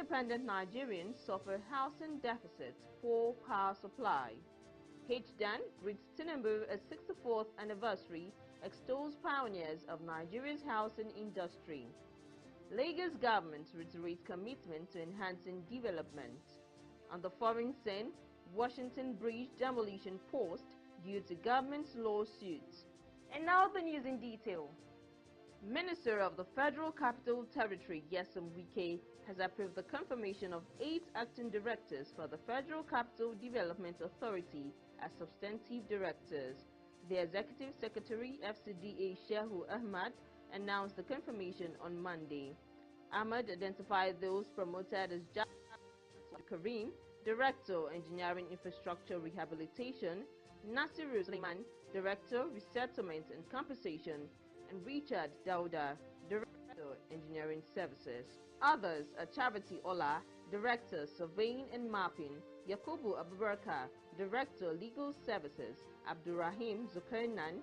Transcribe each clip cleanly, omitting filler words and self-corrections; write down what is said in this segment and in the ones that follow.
independent Nigerians suffer housing deficit, poor power supply. HDAN greets Tinubu's 64th anniversary, extols pioneers of Nigeria's housing industry. Lagos government reiterates commitment to enhancing development. On the foreign scene, Washington Bridge demolition paused due to government's lawsuits. And now the news in detail. Minister of the Federal Capital Territory, Nyesom Wike, has approved the confirmation of 8 acting directors for the Federal Capital Development Authority as substantive directors. The Executive Secretary, FCDA Shehu Ahmad, announced the confirmation on Monday. Ahmad identified those promoted as Karim, Director, Engineering Infrastructure Rehabilitation, Nasiru Suleiman, Director, Resettlement and Compensation, and Richard Dauda, Director, Engineering Services. Others are Charity Ola, Director, Surveying and Mapping, Yakubu Abubakar, Director, Legal Services, Abdurrahim Zulkarnain,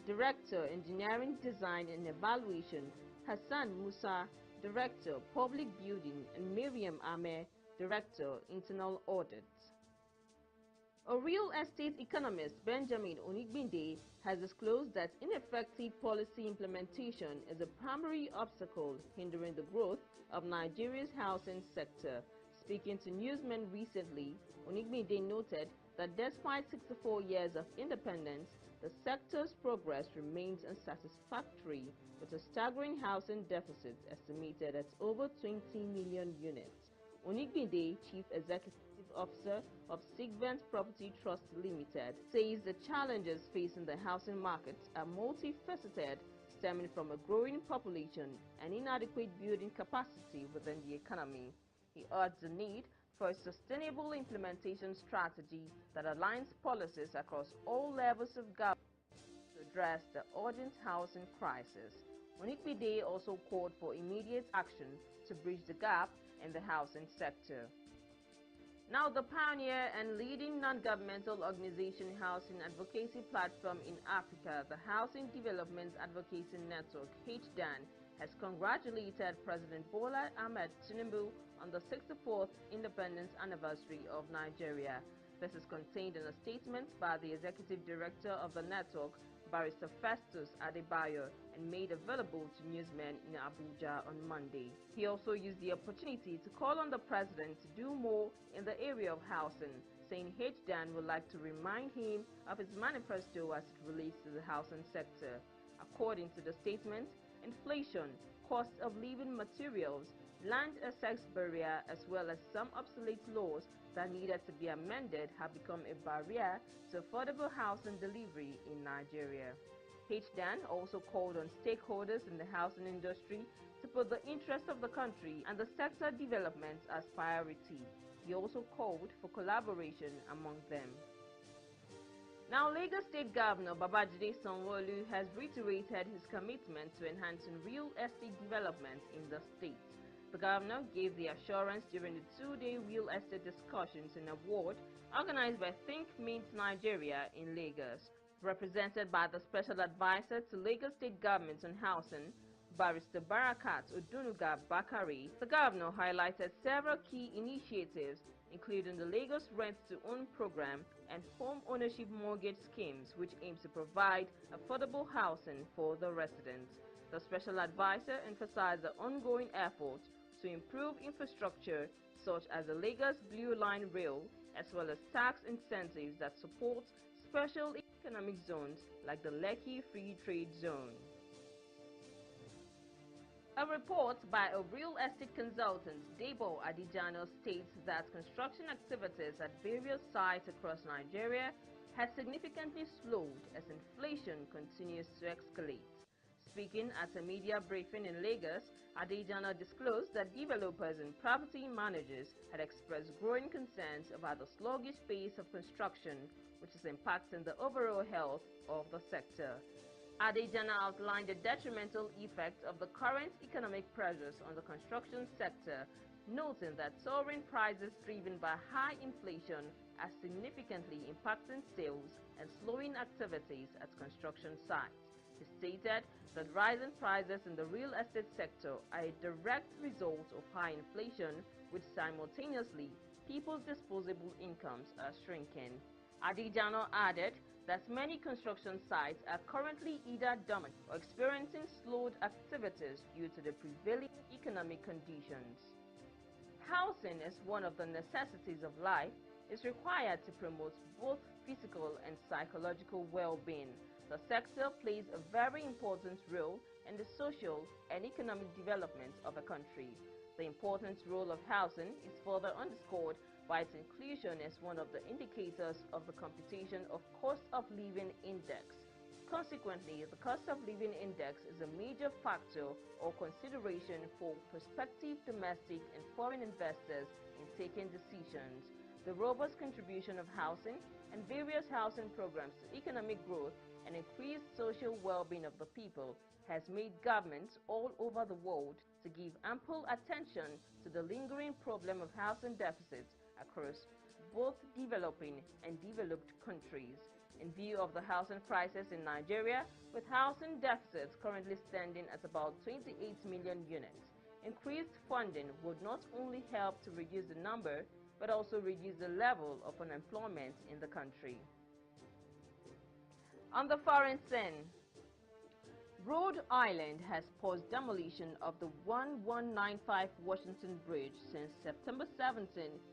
Director, Engineering Design and Evaluation, Hassan Musa, Director, Public Building, and Miriam Ahmed, Director, Internal Audit. A real estate economist, Benjamin Onigbinde, has disclosed that ineffective policy implementation is a primary obstacle hindering the growth of Nigeria's housing sector. Speaking to newsmen recently, Onigbinde noted that despite 64 years of independence, the sector's progress remains unsatisfactory, with a staggering housing deficit estimated at over 20 million units. Onigbinde, Chief Executive Officer of Sigvent Property Trust Limited, says the challenges facing the housing market are multifaceted, stemming from a growing population and inadequate building capacity within the economy. He urged the need for a sustainable implementation strategy that aligns policies across all levels of government to address the urgent housing crisis. Onigbinde also called for immediate action to bridge the gap in the housing sector. Now, the pioneer and leading non-governmental organization housing advocacy platform in Africa, the Housing Development Advocacy Network, HDAN, has congratulated President Bola Ahmed Tinubu on the 64th independence anniversary of Nigeria. This is contained in a statement by the Executive Director of the network, Barrister Festus Adebayo, and made available to newsmen in Abuja on Monday. He also used the opportunity to call on the president to do more in the area of housing, saying HDAN would like to remind him of his manifesto as it relates to the housing sector. According to the statement, inflation, cost of living materials, land access barrier, as well as some obsolete laws that needed to be amended have become a barrier to affordable housing delivery in Nigeria. HDAN also called on stakeholders in the housing industry to put the interests of the country and the sector development as priority. He also called for collaboration among them. Now, Lagos State Governor Babajide Sanwo-Olu has reiterated his commitment to enhancing real estate development in the state. The governor gave the assurance during the 2-day real estate discussions and award organized by Think Mint Nigeria in Lagos. Represented by the Special Advisor to Lagos State Government on Housing, Barrister Barakat Odunuga Bakari, the governor highlighted several key initiatives, including the Lagos Rent-to-Own program and home ownership mortgage schemes, which aims to provide affordable housing for the residents. The Special Advisor emphasized the ongoing efforts to improve infrastructure such as the Lagos Blue Line Rail, as well as tax incentives that support special economic zones like the Lekki Free Trade Zone. A report by a real estate consultant, Debo Adijano, states that construction activities at various sites across Nigeria has significantly slowed as inflation continues to escalate. Speaking at a media briefing in Lagos, Adejana disclosed that developers and property managers had expressed growing concerns about the sluggish pace of construction, which is impacting the overall health of the sector. Adejana outlined the detrimental effect of the current economic pressures on the construction sector, noting that soaring prices driven by high inflation are significantly impacting sales and slowing activities at construction sites. He stated that rising prices in the real estate sector are a direct result of high inflation, which simultaneously people's disposable incomes are shrinking. Adijano added that many construction sites are currently either dormant or experiencing slowed activities due to the prevailing economic conditions. Housing is one of the necessities of life. Is required to promote both physical and psychological well-being. The sector plays a very important role in the social and economic development of a country. The important role of housing is further underscored by its inclusion as one of the indicators of the computation of cost of living index. Consequently, the cost of living index is a major factor or consideration for prospective domestic and foreign investors in taking decisions. The robust contribution of housing and various housing programs to economic growth and increased social well-being of the people has made governments all over the world to give ample attention to the lingering problem of housing deficits across both developing and developed countries. In view of the housing crisis in Nigeria, with housing deficits currently standing at about 28 million units, increased funding would not only help to reduce the number but also reduce the level of unemployment in the country. On the foreign scene, Rhode Island has paused demolition of the 1195 Washington Bridge since September 17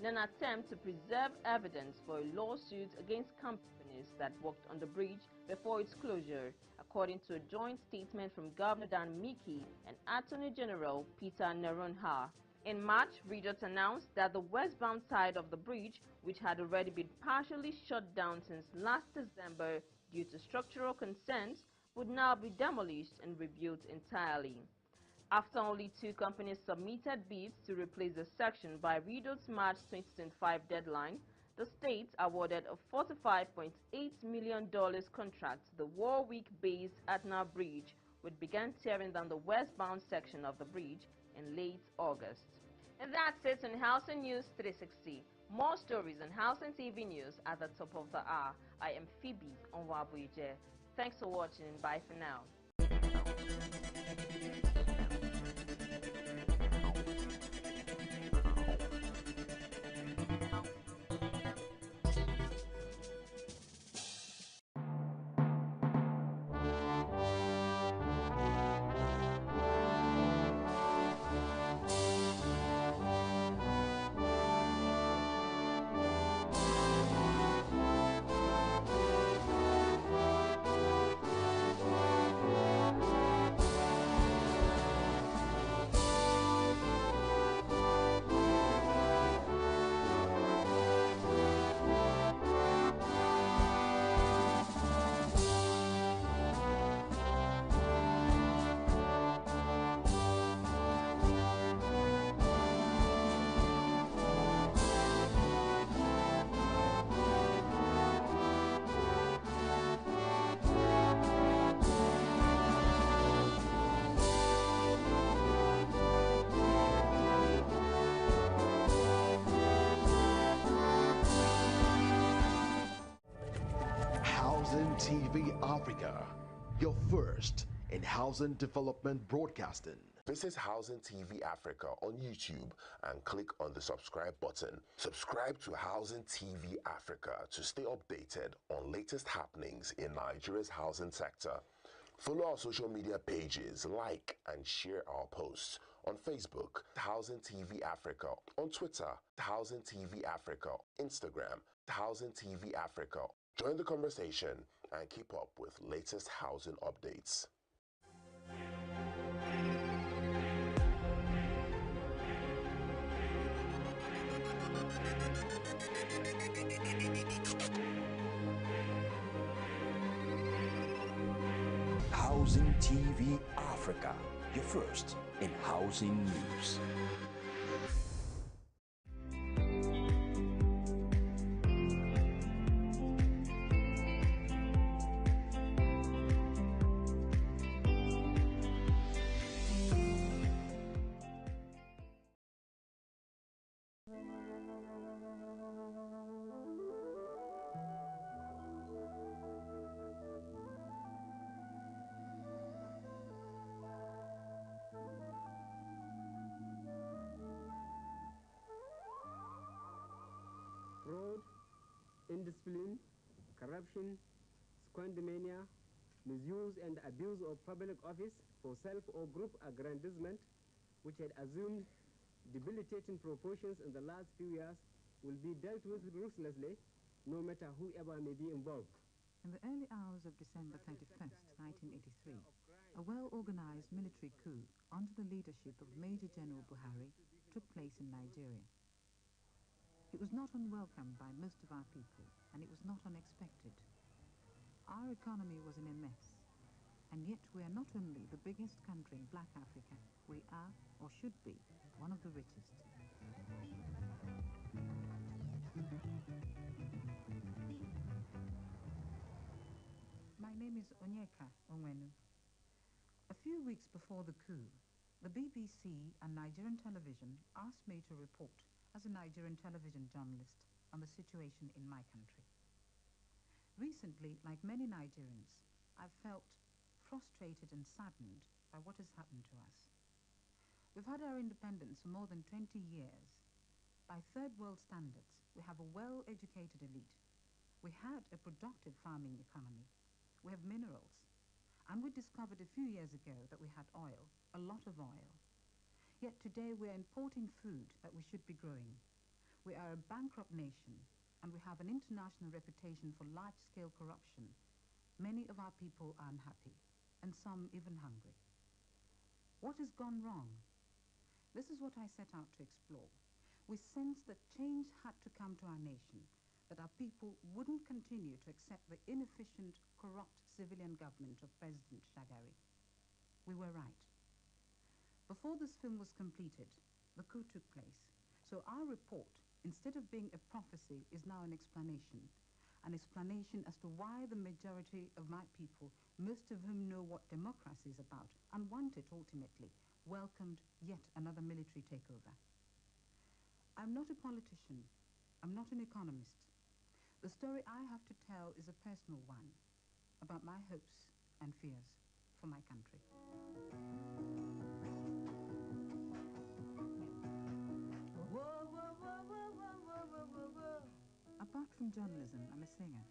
in an attempt to preserve evidence for a lawsuit against companies that worked on the bridge before its closure, according to a joint statement from Governor Dan Mickey and Attorney General Peter Neronha. In March, Reuters announced that the westbound side of the bridge, which had already been partially shut down since last December due to structural concerns, would now be demolished and rebuilt entirely. After only 2 companies submitted bids to replace the section by Reuters' March 2025 deadline, the state awarded a $45.8 million contract to the Warwick-based Atna Bridge, which began tearing down the westbound section of the bridge in late August. And that's it on Housing News 360. More stories on Housing TV News at the top of the hour. I am Phoebe Onwabuije. Thanks for watching and bye for now. Housing TV Africa, your first in housing development broadcasting. Visit Housing TV Africa on YouTube and click on the subscribe button. Subscribe to Housing TV Africa to stay updated on latest happenings in Nigeria's housing sector. Follow our social media pages, like and share our posts. On Facebook, Housing TV Africa. On Twitter, Housing TV Africa. Instagram, Housing TV Africa. Join the conversation and keep up with latest housing updates. Housing TV Africa, your first in housing news. indiscipline, corruption, squandermania, misuse and abuse of public office for self or group aggrandizement, which had assumed debilitating proportions in the last few years, will be dealt with ruthlessly, no matter whoever may be involved. In the early hours of December 31st, 1983, a well-organized military coup under the leadership of Major General Buhari took place in Nigeria. It was not unwelcome by most of our people, and it was not unexpected. Our economy was in a mess, and yet we are not only the biggest country in Black Africa, we are, or should be, one of the richest. My name is Onyeka Onwenu. A few weeks before the coup, the BBC and Nigerian television asked me to report as a Nigerian television journalist on the situation in my country. Recently, like many Nigerians, I've felt frustrated and saddened by what has happened to us. We've had our independence for more than 20 years. By third world standards, we have a well-educated elite. We had a productive farming economy. We have minerals. And we discovered a few years ago that we had oil, a lot of oil. Yet today we are importing food that we should be growing. We are a bankrupt nation, and we have an international reputation for large-scale corruption. Many of our people are unhappy, and some even hungry. What has gone wrong? This is what I set out to explore. We sensed that change had to come to our nation, that our people wouldn't continue to accept the inefficient, corrupt civilian government of President Shagari. We were right. Before this film was completed, the coup took place. So our report, instead of being a prophecy, is now an explanation as to why the majority of my people, most of whom know what democracy is about and want it ultimately, welcomed yet another military takeover. I'm not a politician. I'm not an economist. The story I have to tell is a personal one about my hopes and fears for my country. Apart from journalism, I'm a singer,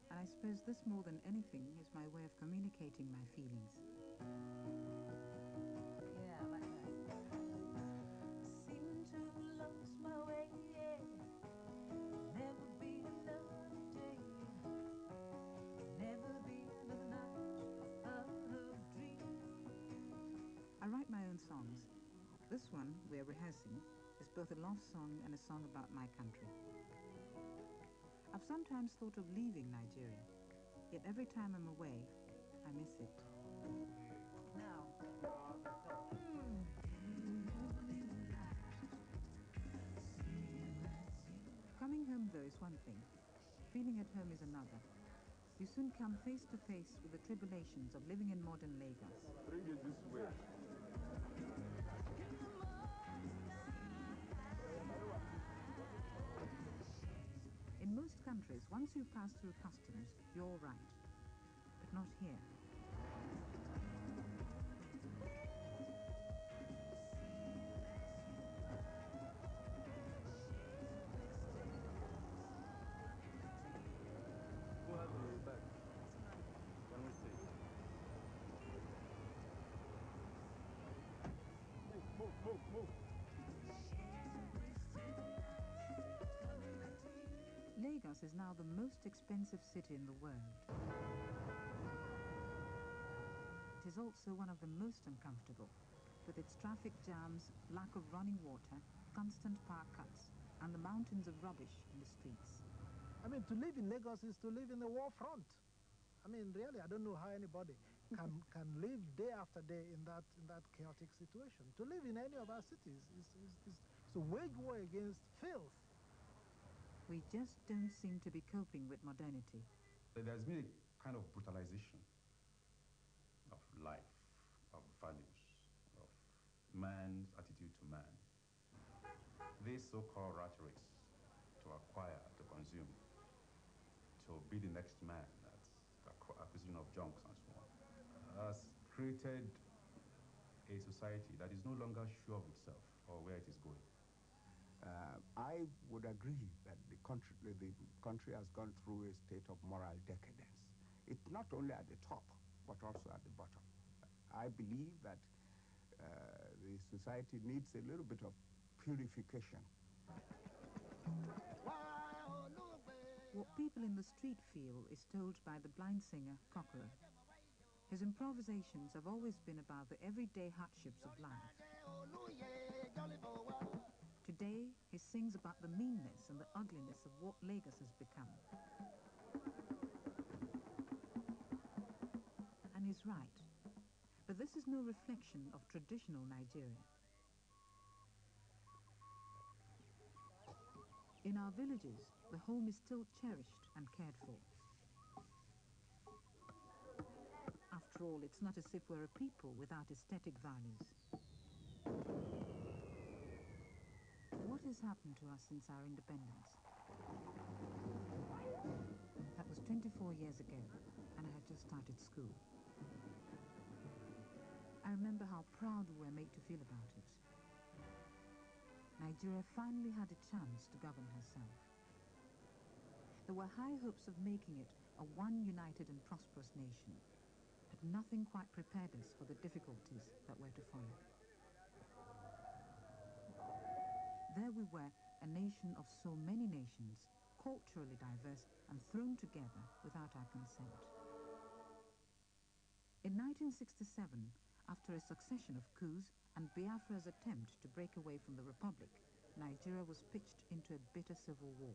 and I suppose this more than anything is my way of communicating my feelings. Yeah, I like that. Seem to have lost my way, yeah. Never be another day. Never be another night of dreams. I write my own songs. This one, we're rehearsing, is both a love song and a song about my country. I've sometimes thought of leaving Nigeria, yet every time I'm away, I miss it. Now. Coming home, though, is one thing. Feeling at home is another. You soon come face to face with the tribulations of living in modern Lagos. Bring it this way. In most countries, once you pass through customs, you're all right. But not here. Who has the bag? Can we see? Move. Lagos is now the most expensive city in the world. It is also one of the most uncomfortable, with its traffic jams, lack of running water, constant power cuts, and the mountains of rubbish in the streets. I mean, to live in Lagos is to live in the war front. I mean, really, I don't know how anybody can live day after day in that chaotic situation. To live in any of our cities is to wage war against filth. We just don't seem to be coping with modernity. There's been a kind of brutalization of life, of values, of man's attitude to man. This so-called rat race, to acquire, to consume, to be the next man, that's the acquisition of junks and so on, has created a society that is no longer sure of itself or where it is going. I I would agree that the country has gone through a state of moral decadence. It's not only at the top, but also at the bottom. I believe that the society needs a little bit of purification. What people in the street feel is told by the blind singer Kokoro. His improvisations have always been about the everyday hardships of life. Today, he sings about the meanness and the ugliness of what Lagos has become. And he's right. But this is no reflection of traditional Nigeria. In our villages, the home is still cherished and cared for. After all, it's not as if we're a people without aesthetic values. What has happened to us since our independence? That was 24 years ago, and I had just started school. I remember how proud we were made to feel about it. Nigeria finally had a chance to govern herself. There were high hopes of making it a one united and prosperous nation, but nothing quite prepared us for the difficulties that were to follow. There we were, a nation of so many nations, culturally diverse and thrown together without our consent. In 1967, after a succession of coups and Biafra's attempt to break away from the Republic, Nigeria was pitched into a bitter civil war.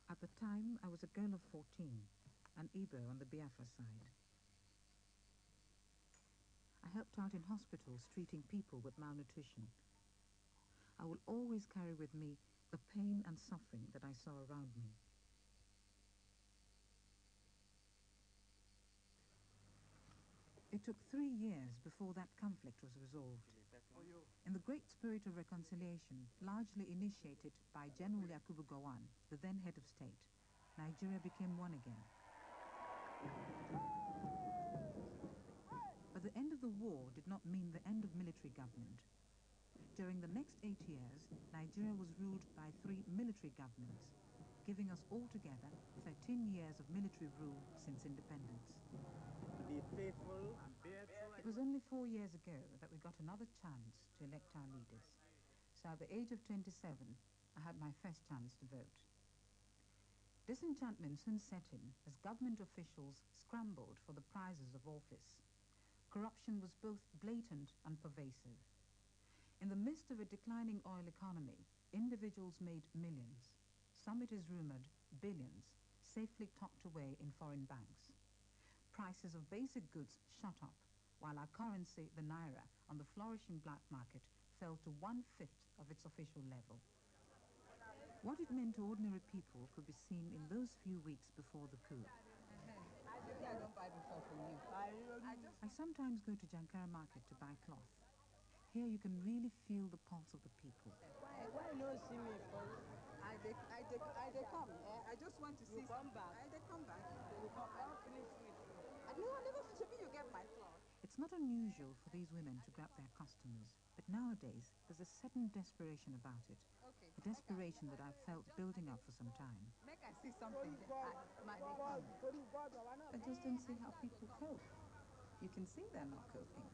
At the time, I was a girl of 14, an Igbo on the Biafra side. I helped out in hospitals treating people with malnutrition. I will always carry with me the pain and suffering that I saw around me. It took 3 years before that conflict was resolved. In the great spirit of reconciliation, largely initiated by General Yakubu Gowon, the then head of state, Nigeria became one again. But the end of the war did not mean the end of military government. During the next 8 years, Nigeria was ruled by 3 military governments, giving us altogether 13 years of military rule since independence. Be faithful and bear true. It was only 4 years ago that we got another chance to elect our leaders. So at the age of 27, I had my first chance to vote. Disenchantment soon set in as government officials scrambled for the prizes of office. Corruption was both blatant and pervasive. In the midst of a declining oil economy, individuals made millions, some, it is rumored, billions, safely tucked away in foreign banks. Prices of basic goods shot up, while our currency, the naira, on the flourishing black market fell to 1/5 of its official level. What it meant to ordinary people could be seen in those few weeks before the coup. I don't buy before from you. I sometimes go to Jankara Market to buy cloth. Here you can really feel the pulse of the people. Why you don't see me? I come. I just want to see. You come back. They come back. You come back. Finish with you. No, I never. Maybe you get my cloth. It's not unusual for these women to grab their customers, but nowadays there's a certain desperation about it. Okay. A desperation that I've felt building up for some time. Make I see something. They come. I just don't see how people cope. You can see they're not coping.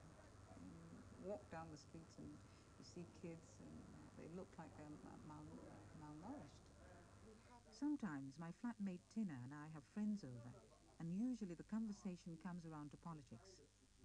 You walk down the streets and you see kids and they look like they're malnourished. Sometimes my flatmate Tina and I have friends over, and usually the conversation comes around to politics.